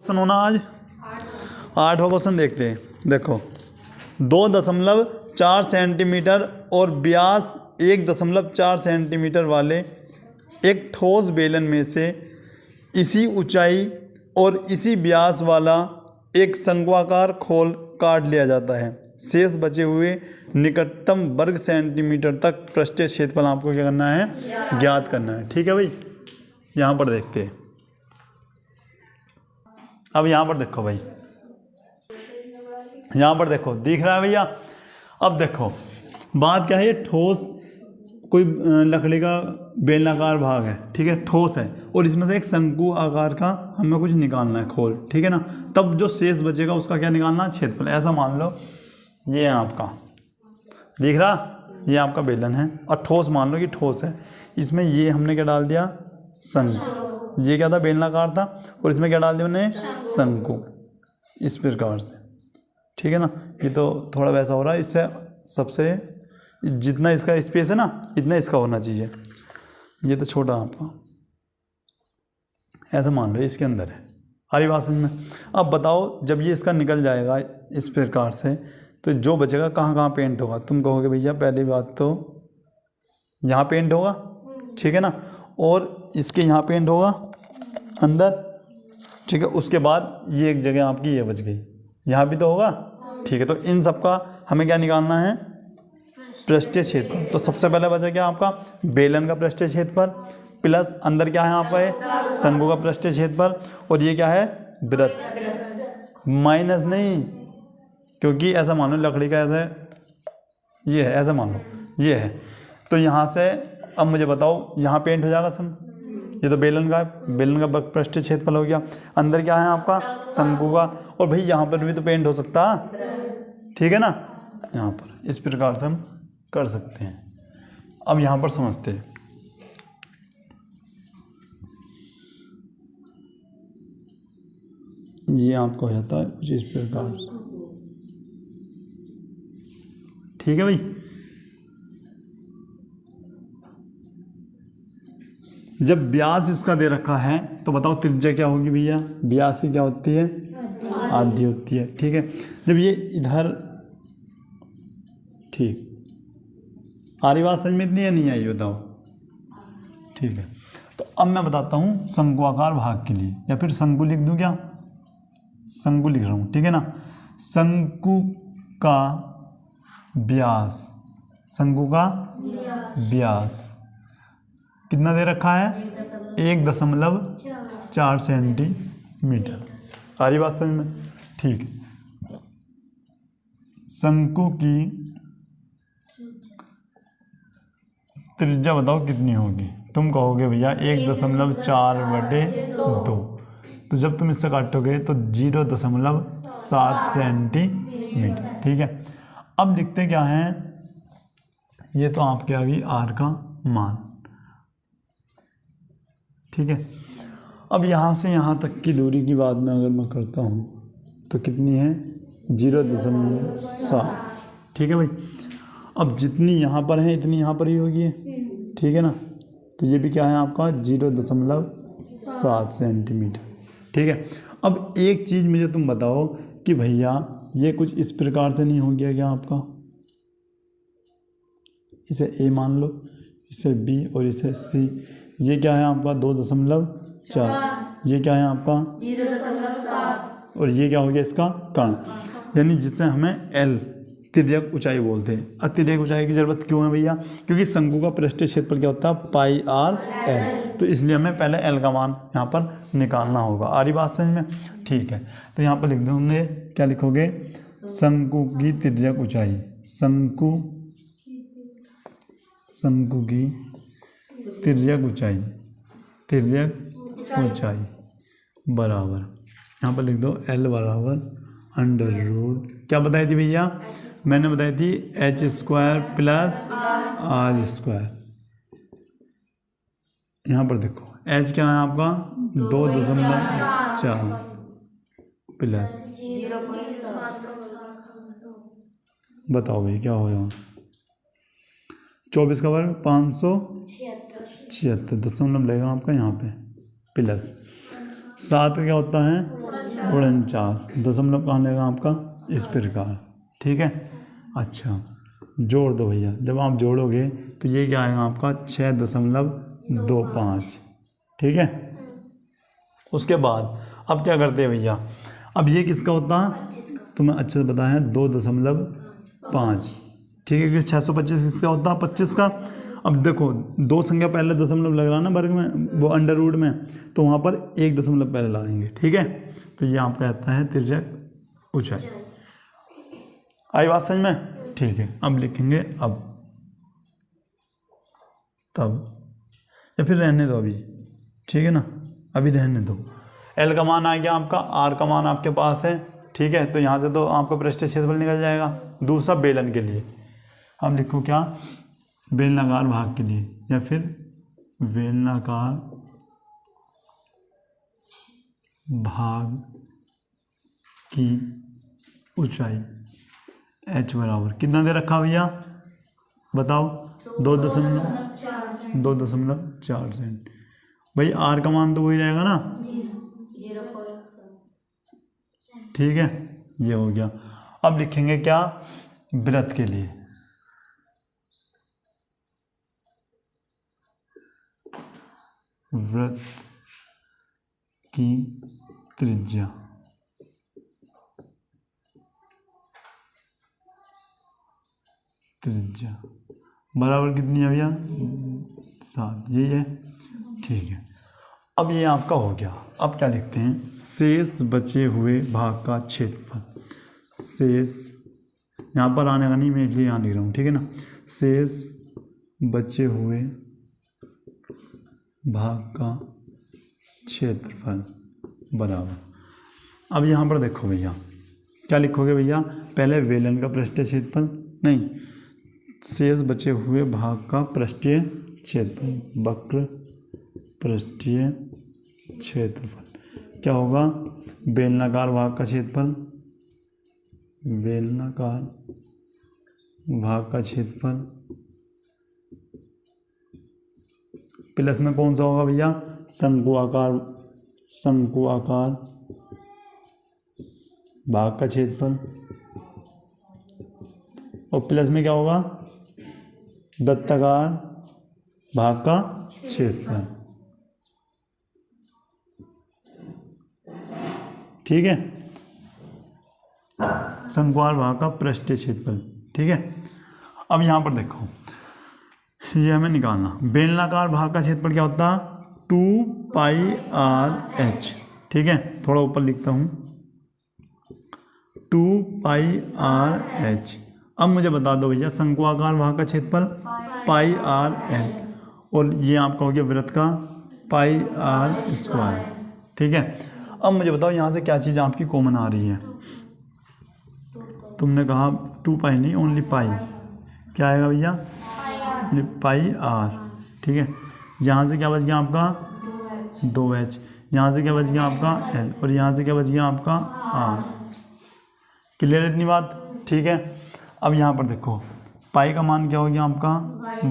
Question होना आज 8वां question देखते हैं। देखो 2.4 सेंटीमीटर और व्यास 1.4 सेंटीमीटर वाले एक ठोस बेलन में से इसी ऊंचाई और इसी व्यास वाला एक शंक्वाकार खोल काट लिया जाता है। शेष बचे हुए निकटतम वर्ग सेंटीमीटर तक पृष्ठीय क्षेत्रफल आपको क्या करना है, ज्ञात करना है। ठीक है भाई, यहाँ पर देखते हैं। अब यहाँ पर देखो भाई, यहाँ पर देखो दिख रहा है भैया। अब देखो बात क्या है, ये ठोस कोई लकड़ी का बेलनाकार भाग है, ठीक है, ठोस है, और इसमें से एक शंकु आकार का हमें कुछ निकालना है खोल, ठीक है ना। तब जो शेष बचेगा उसका क्या निकालना है, क्षेत्रफल। ऐसा मान लो ये है आपका, दिख रहा, ये आपका बेलन है और ठोस मान लो कि ठोस है। इसमें ये हमने क्या डाल दिया, शंकु। ये क्या था, बेलनाकार था, और इसमें क्या डाल दिया हमने, शंकु, इस प्रकार से। ठीक है ना, ये तो थोड़ा वैसा हो रहा है, इससे सबसे जितना इसका स्पेस है ना इतना इसका होना चाहिए। ये तो छोटा आपका, ऐसा मान लो इसके अंदर है। हरी बात समझ में। अब बताओ जब ये इसका निकल जाएगा इस प्रकार से, तो जो बचेगा कहाँ कहाँ पेंट होगा। तुम कहोगे भैया पहली बात तो यहाँ पेंट होगा, ठीक है ना, और इसके यहाँ पेंट होगा अंदर, ठीक है। उसके बाद ये एक जगह आपकी ये बच गई, यहाँ भी तो होगा, ठीक है। तो इन सब का हमें क्या निकालना है, पृष्ठीय क्षेत्रफल। तो सबसे पहले बचा क्या आपका, बेलन का पृष्ठीय क्षेत्रफल, प्लस अंदर क्या है आपका, ये शंकु का पृष्ठीय क्षेत्रफल, और ये क्या है, वृत्त। माइनस नहीं, क्योंकि ऐसा मान लो लकड़ी का ऐसा ये है, ऐसा मान लो ये है। तो यहाँ से अब मुझे बताओ यहाँ पेंट हो जाएगा सब। ये तो बेलन का है, बेलन का पृष्ठीय क्षेत्रफल हो गया। अंदर क्या है आपका, शंकु का, और भाई यहाँ पर भी तो पेंट हो सकता है, ठीक है ना। यहाँ पर इस प्रकार से हम कर सकते हैं। अब यहाँ पर समझते हैं। ये आपका हो जाता है कुछ इस प्रकार से, ठीक है भाई। जब व्यास इसका दे रखा है तो बताओ त्रिज्या क्या होगी भैया, व्यास की क्या होती है, आधी होती है, ठीक है। जब ये इधर, ठीक, आ रही बात समझ में इतनी या नहीं आई, बताओ, ठीक है। तो अब मैं बताता हूँ शंक्वाकार भाग के लिए, या फिर शंकु लिख दूँ क्या, शंकु लिख रहा हूँ, ठीक है ना। शंकु का व्यास, शंकु का व्यास कितना दे रखा है, 1.4 सेंटीमीटर। आ रही बात समझ में, ठीक है। शंकु की त्रिज्या बताओ कितनी होगी। तुम कहोगे भैया 1.4/2। तो जब तुम इससे काटोगे तो 0.7 सेंटीमीटर, ठीक है। अब लिखते क्या है, ये तो आपके आ गई आर का मान, ठीक है। अब यहाँ से यहाँ तक की दूरी की बात में अगर मैं करता हूँ तो कितनी है, 0.7, ठीक है भाई। अब जितनी यहाँ पर है इतनी यहाँ पर ही होगी, ठीक है ना। तो ये भी क्या है आपका 0.7 सेंटीमीटर, ठीक है। अब एक चीज़ मुझे तुम बताओ कि भैया ये कुछ इस प्रकार से नहीं हो गया क्या आपका, इसे ए मान लो, इसे बी और इसे सी। ये क्या है आपका 2.4, ये क्या है आपका 0.7, और ये क्या हो गया इसका कर्ण, यानी जिससे हमें एल तिर्यक ऊंचाई बोलते हैं। अतिर्यक ऊंचाई की जरूरत क्यों है भैया, क्योंकि शंकु का पृष्ठीय क्षेत्रफल क्या होता है, πr/l। तो इसलिए हमें पहले एल का मान यहाँ पर निकालना होगा। आ रही बात समझ में, ठीक है। तो यहाँ पर लिख दोगे, क्या लिखोगे, शंकु की तिर्यक ऊंचाई, शंकु की तिर्यक ऊंचाई, बराबर, यहाँ पर लिख दो L बराबर √ क्या बताई थी भैया, मैंने बताई थी h² + r²। यहाँ पर देखो h क्या है आपका 2.4 प्लस, बताओ भाई क्या हो यहाँ, 24 का वर्ग 576 दशमलव लगेगा आपका यहाँ पे, प्लस 7 का क्या होता है 49, दशमलव कहाँ लगेगा आपका इस प्रकार, ठीक है। अच्छा जोड़ दो भैया, जब आप जोड़ोगे तो ये क्या आएगा आपका 6.25, ठीक है। उसके बाद अब क्या करते हैं भैया, अब ये किसका होता है तुम्हें अच्छे से पता है 2.5, ठीक है, क्योंकि 625 किसका होता है 25 का। अब देखो दो संख्या पहले दशमलव लग रहा है ना वर्ग में, वो अंडर रूट में, तो वहाँ पर 1 दशमलव पहले लगाएंगे, ठीक है। तो ये आपका आता है तिर्यक ऊंचाई। आई बात समझ में, ठीक है। अब लिखेंगे अब, तब, या फिर रहने दो अभी, ठीक है ना, अभी रहने दो। एल का मान आ गया आपका, आर का मान आपके पास है, ठीक है। तो यहाँ से तो आपका पृष्ठीय क्षेत्रफल निकल जाएगा। दूसरा बेलन के लिए अब लिखो क्या, बेलनाकार भाग के लिए, या फिर बेलनाकार भाग की ऊंचाई h बराबर कितना दे रखा भैया बताओ, 2.4 सेंट। भाई आर का मान तो वही रहेगा ना, ठीक है, ये हो गया। अब लिखेंगे क्या, वृत्त के लिए, वृत्त की त्रिज्या बराबर कितनी है भैया 7, यही है, ठीक है। अब ये आपका हो गया। अब क्या लिखते हैं, शेष बचे हुए भाग का क्षेत्रफल, शेष यहाँ पर आने का नहीं, मैं इसलिए यहाँ लिख रहा हूँ, ठीक है ना। शेष बचे हुए भाग का क्षेत्रफल बराबर, अब यहाँ पर देखो भैया क्या लिखोगे भैया, पहले वेलन का पृष्ठीय क्षेत्रफल, नहीं, शेष बचे हुए भाग का पृष्ठीय क्षेत्रफल, वक्र पृष्ठीय क्षेत्रफल क्या होगा, बेलनाकार भाग का क्षेत्रफल, बेलनाकार भाग का क्षेत्रफल प्लस में कौन सा होगा भैया, शंकु आकार भाग का क्षेत्रफल, और प्लस में क्या होगा, वृत्ताकार भाग का क्षेत्रफल, ठीक है, शंकुआकार भाग का पृष्ठीय क्षेत्रफल, ठीक है। अब यहाँ पर देखो ये हमें निकालना, बेलनाकार भाग का क्षेत्रफल क्या होता है 2πr/h, ठीक है, थोड़ा ऊपर लिखता हूँ 2πr/h। अब मुझे बता दो भैया शंकुआकार भाग का क्षेत्रफल πr/l, और ये आपका हो गया वृत्त का πr², ठीक है। अब मुझे बताओ यहाँ से क्या चीज़ आपकी कॉमन आ रही है, तुमने कहा 2π नहीं, ओनली पाई, क्या आएगा भैया πr, ठीक है। यहाँ से क्या बच गया आपका 2h, यहाँ से क्या बच गया आपका l, और यहाँ से क्या बच गया आपका r। क्लियर इतनी बात, ठीक है। अब यहाँ पर देखो पाई का मान क्या हो गया आपका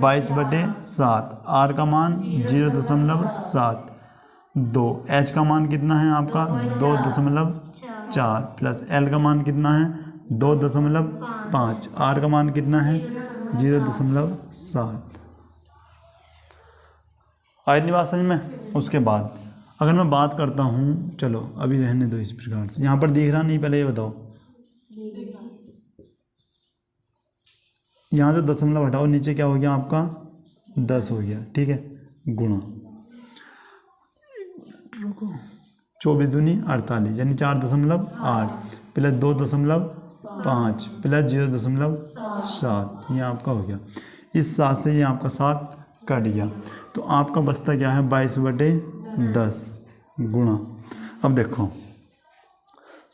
22/7, आर का मान 0.72, एच का मान कितना है आपका 2.4, प्लस एल का मान कितना है 2.5, आर का मान कितना है 0.7। आयतनी बात समझ में। उसके बाद अगर मैं बात करता हूँ, चलो अभी रहने दो इस प्रकार से, यहाँ पर दिख रहा नहीं, पहले ये बताओ, यहाँ से दशमलव हटाओ, नीचे क्या हो गया आपका 10 हो गया, ठीक है, गुणा 24 दूनी 48, यानी 4.8 प्लस 2.5 प्लस 0.7, ये आपका हो गया। इस 7 से ये आपका 7 कट गया, तो आपका बचता क्या है 22/10 गुणा, अब देखो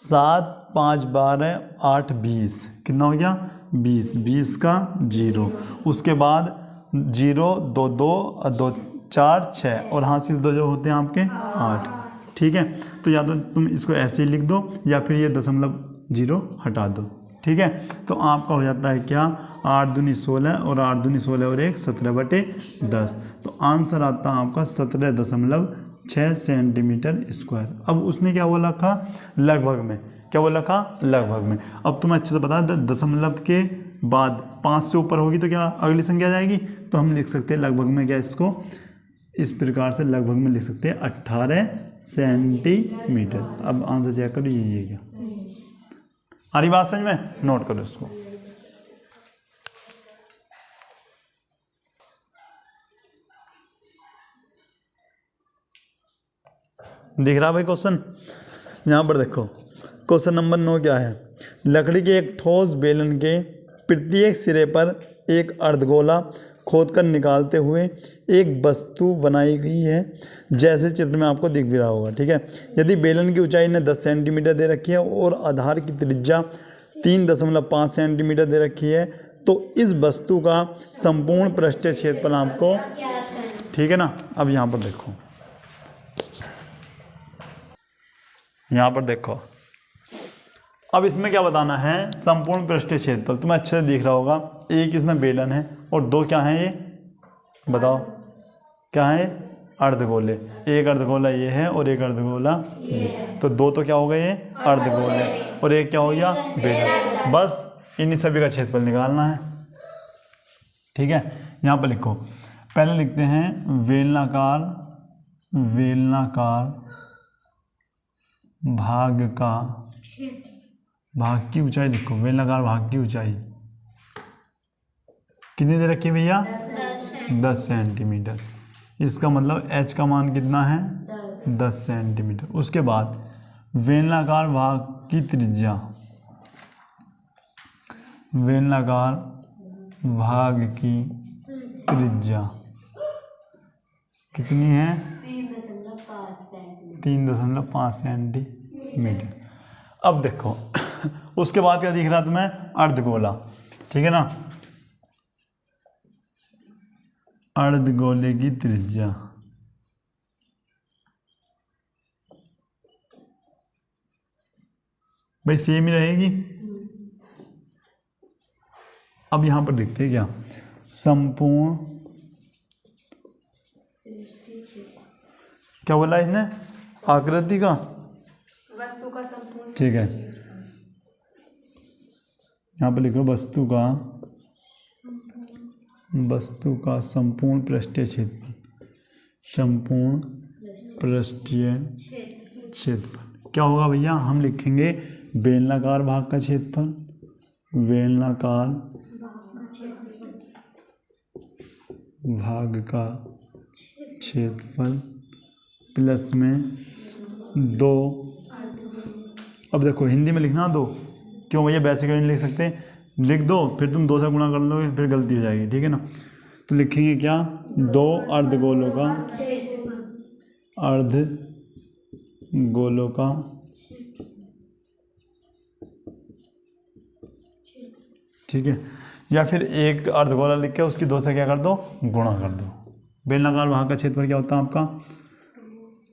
7 5 12 8 20, कितना हो गया 20 का 0, उसके बाद 0 2 2 2 4 6, और हासिल 2 जो होते हैं आपके 8, ठीक है। तो या तो तुम इसको ऐसे ही लिख दो, या फिर ये 0.0 हटा दो, ठीक है। तो आपका हो जाता है क्या 8 दूनी 16, और 8 दूनी 16 और 1 17/10, तो आंसर आता है आपका 17.3 6 सेंटीमीटर स्क्वायर। अब उसने क्या बोला था, लगभग में, क्या बोला था, लगभग में। अब तुम्हें अच्छे से बता, दशमलव के बाद 5 से ऊपर होगी तो क्या अगली संख्या आ जाएगी, तो हम लिख सकते हैं लगभग में क्या, इसको इस प्रकार से लगभग में लिख सकते हैं 18 सेंटीमीटर। अब आंसर चेक करो, ये क्या आ रही बात समझ में, नोट करो इसको। दिख रहा भाई क्वेश्चन, यहाँ पर देखो क्वेश्चन नंबर 9 क्या है। लकड़ी के एक ठोस बेलन के प्रत्येक सिरे पर एक अर्धगोला खोदकर निकालते हुए एक वस्तु बनाई गई है, जैसे चित्र में आपको दिख भी रहा होगा। ठीक है, यदि बेलन की ऊंचाई ने 10 सेंटीमीटर दे रखी है और आधार की त्रिज्या 3.5 सेंटीमीटर दे रखी है, तो इस वस्तु का संपूर्ण पृष्ठीय क्षेत्रफल आपको, ठीक है ना। अब यहाँ पर देखो, यहाँ पर देखो, अब इसमें क्या बताना है, संपूर्ण पृष्ठीय क्षेत्रफल। तुम्हें अच्छे से दिख रहा होगा, एक इसमें बेलन है और दो क्या हैं, ये बताओ क्या है, अर्धगोले। एक अर्धगोला ये है और एक अर्धगोला ये, तो दो तो क्या हो गए, ये अर्धगोले, और एक क्या हो गया, बेलन। बस इन्हीं सभी का क्षेत्रफल निकालना है। ठीक है, यहाँ पर लिखो, पहले लिखते हैं वेलनाकार, वेलनाकार भाग का, भाग की ऊंचाई लिखो, बेलनाकार भाग की ऊंचाई कितनी दे रखी है भैया, 10 सेंटीमीटर। इसका मतलब h का मान कितना है, 10 सेंटीमीटर। उसके बाद बेलनाकार भाग की त्रिज्या, बेलनाकार भाग की त्रिज्या कितनी है, 3.5 सेंटीमीटर। अब देखो उसके बाद क्या दिख रहा है तुम्हें, अर्धगोला। ठीक है ना, अर्धगोले की त्रिज्या भाई सेम ही रहेगी। अब यहां पर देखते हैं क्या, संपूर्ण, क्या बोला इसने, आकृति का, वस्तु का संपूर्ण, ठीक है, यहाँ पर लिखो वस्तु का, वस्तु का संपूर्ण पृष्ठीय क्षेत्रफल, संपूर्ण पृष्ठीय क्षेत्रफल क्या होगा भैया, हम लिखेंगे बेलनाकार भाग का क्षेत्रफल, बेलनाकार भाग का क्षेत्रफल प्लस में 2। अब देखो हिंदी में लिखना 2, क्यों भैया वैसे क्यों नहीं लिख सकते, लिख दो फिर तुम 2 से गुणा कर लोगे, फिर गलती हो जाएगी। ठीक है ना, तो लिखेंगे क्या, 2 अर्धगोलों का, अर्धगोलों का ठीक है, या फिर एक अर्धगोला लिख के उसकी 2 से क्या कर दो, गुणा कर दो। बेलनाकार भाग का क्षेत्रफल क्या होता है आपका,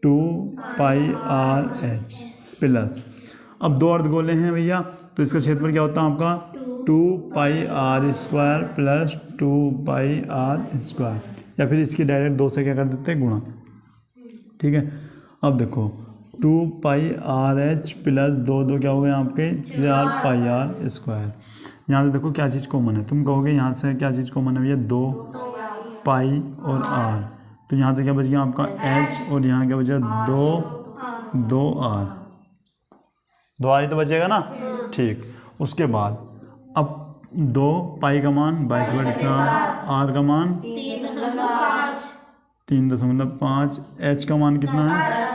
2πr/h प्लस, अब 2 अर्धगोले हैं भैया, तो इसका क्षेत्रफल क्या होता है आपका, 2πr² प्लस 2πr², या फिर इसकी डायरेक्ट 2 से क्या कर देते हैं, गुणा। ठीक है, अब देखो 2πrh प्लस 2 क्या हो गए आपके, 4πr²। यहाँ से देखो क्या चीज़ कॉमन है, तुम कहोगे यहाँ से क्या चीज़ कॉमन है भैया, 2 पाई और r, तो यहाँ से क्या बच गया आपका h, और यहाँ क्या बचा 2r, 2r ही तो बचेगा ना। ठीक, उसके बाद अब 2 पाई का मान 22/4, r का मान 3.5, h का मान कितना है,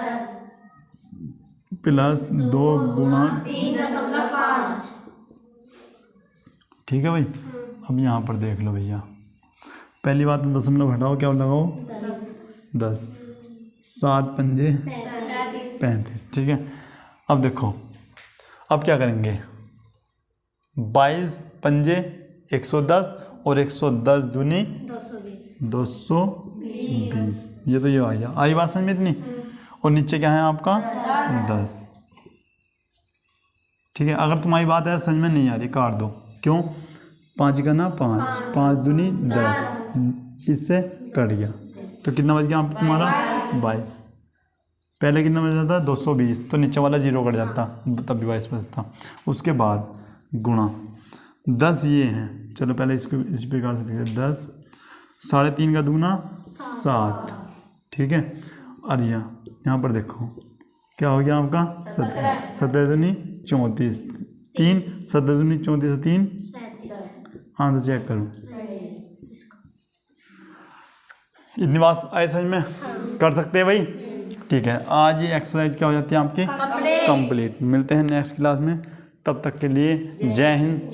प्लस 2 गुणा 3.5। ठीक है भाई। अब यहाँ पर देख लो भैया, पहली बात तो दशमलव हटाओ, क्या लगाओ, 10, 7 पंजे 35। ठीक है, अब देखो, अब क्या करेंगे, 22 पंजे 110 और 110 दूनी 220, ये तो ये आ गया, आई बात समझ में इतनी। और नीचे क्या है आपका 10। ठीक है, अगर तुम्हारी बात है समझ में नहीं आ रही, काट दो, क्यों, 5 का ना 5, 5 दूनी 10, इससे कट गया, तो कितना बच गया आप तुम्हारा 22। पहले कितना बच जाता 220, तो नीचे वाला 0 कट जाता, तब भी 22 बचता। उसके बाद गुणा 10 ये है, चलो पहले इसको इस प्रकार से लिखते 10, 3.5 का दूना 7, ठीक है। और यहाँ पर देखो क्या हो गया आपका 17 दूनी 34, 3 17 दूनी 34 3, हाँ तो चेक करो। इतनी बात आए समझ में? कर सकते हैं भाई, ठीक है। आज ये एक्सरसाइज क्या हो जाती है आपकी कंप्लीट। मिलते हैं नेक्स्ट क्लास में, तब तक के लिए जय हिंद।